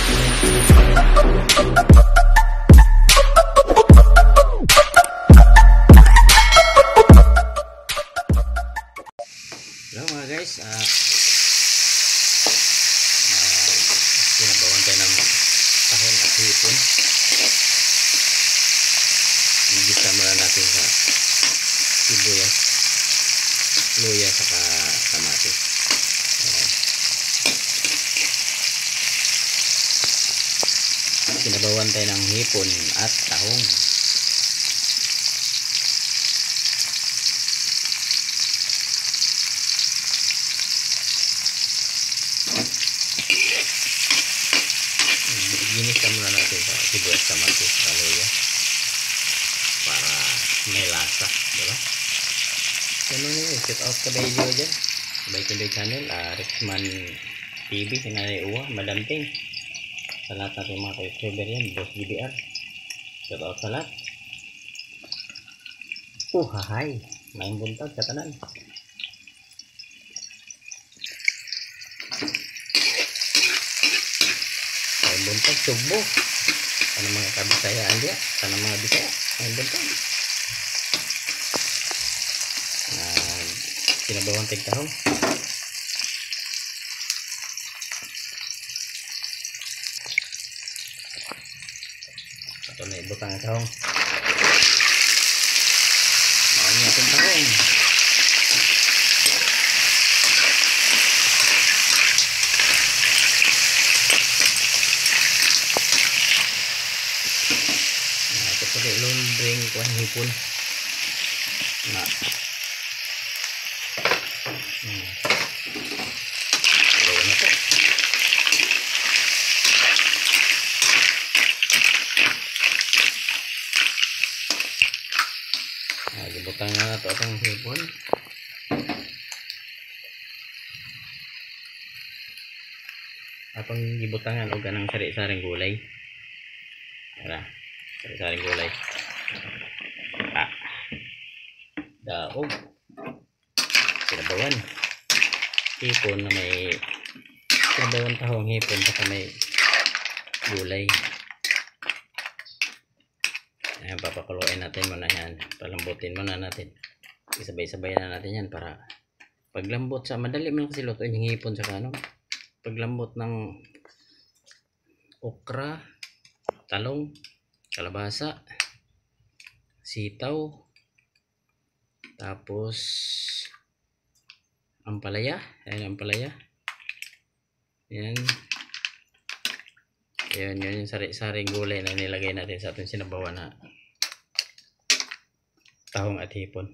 Hello mga guys, sinabawan tayo ng tahong at hipon. Igisa muna natin sa sibuyas, luya, saka kamatis. Sinabawan tayo ng hipon at tahong. Ginisa muna natin sa sibuyas, kamatis, luya para may lasa, diba? Ganun yun, shout out ka video dyan, sabay Tindoy Channel, Rickman TV, Sinanay Uwa, Madam Ting, sa lahat natin mga ka-youtuber yan, Boss GBR, shout out sa lahat. Hahay, may buntag sa tanan. May buntag, Sugbo, sana mga kabisayaan dia, sana mga Bisaya, may buntag. Sinabawang tigtahong. Ito na ibutang ang tahong. Maon niya itong tahong. Ito pala ilundring kuhan hipon na dalawa na po. Gibutang na ito atong hipon. Atong gibutangan o ganang sari-saring gulay. Tara, sari-saring gulay. Daog. Sinabawan. Hipon na may sinabawan tahong hipon saka may gulay. Ayan, papakuluin natin muna yan. Palambutin muna natin. Isabay-sabay na natin yan para paglambot sa madali mo lang kasi lutuin yung hipon saka ano. Paglambot ng okra, talong, kalabasa, sitaw, tapos ampalaya. Ayan, ampalaya. Yan. Ayan, yun yung sari-saring gulay na nilagay natin sa ating sinabawan na tahong at hipon.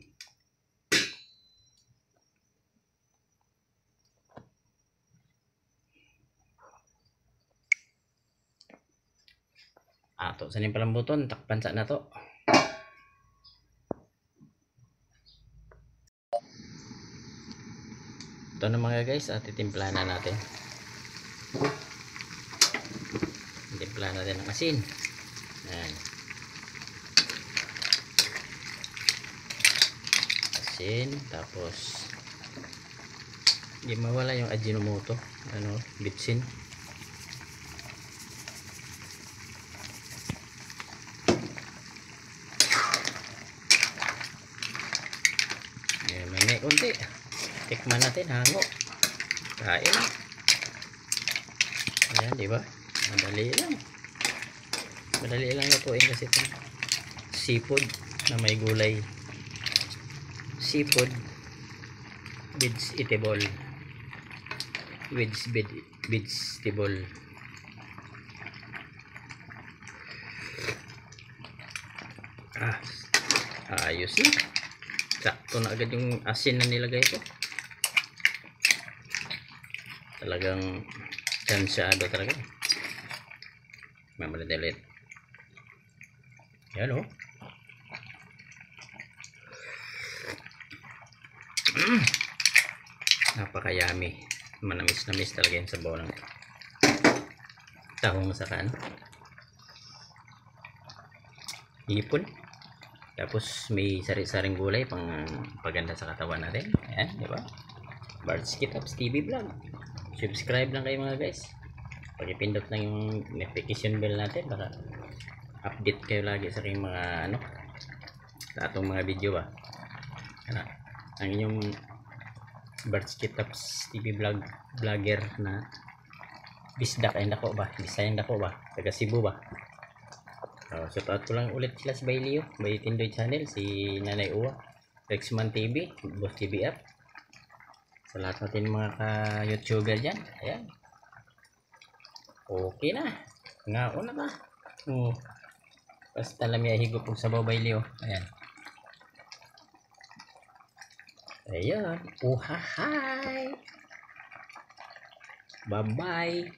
Ato sa ning palambuton, takpan sa na to. Ito na mga guys, titimplahan na natin. Timplahan natin ng asin. Ayan. Asin, tapos hindi mawala yung Ajinomoto, ano, bitsin. Ayan, may konti. Tikman natin, hango. Kain. Ayan, di ba? Madali lang. Madali lang lutuin kasi ito. Seafood na may gulay. Seafood vegetable. Vegetable. Ayos na. Sakto na agad yung asin na nilagay ko. Talagang tsansyado talaga. Mamadalit. Yan o. Napakayami. Manamis-namis talaga yung sabaw ng tahong sa kan. Hipon. Tapos may sari-saring gulay pang paganda sa katawan natin. Ayan, di ba? Bards Kitaps TV Vlog. Subscribe lang kayo mga guys. Pakipindot lang yung notification bell natin para update kayo lagi sa aking mga ano, sa atong mga video ba. Ano, ang inyong Bartskit Taps TV vlogger na Bisdak ay dako ba, Bisayan dako ba, taga Cebu ba. Shout out ko lang ulit sila si Bailio, Bay Tindoy Channel, si Nanay Uwa, Rexman TV, Boss TV App, sa lahat natin mga ka-youtuber dyan. Ayan, okay na, ngaon na ba. Basta lamya higop og sabaw Bailio. Ayan, ayan, uhahay, bye bye.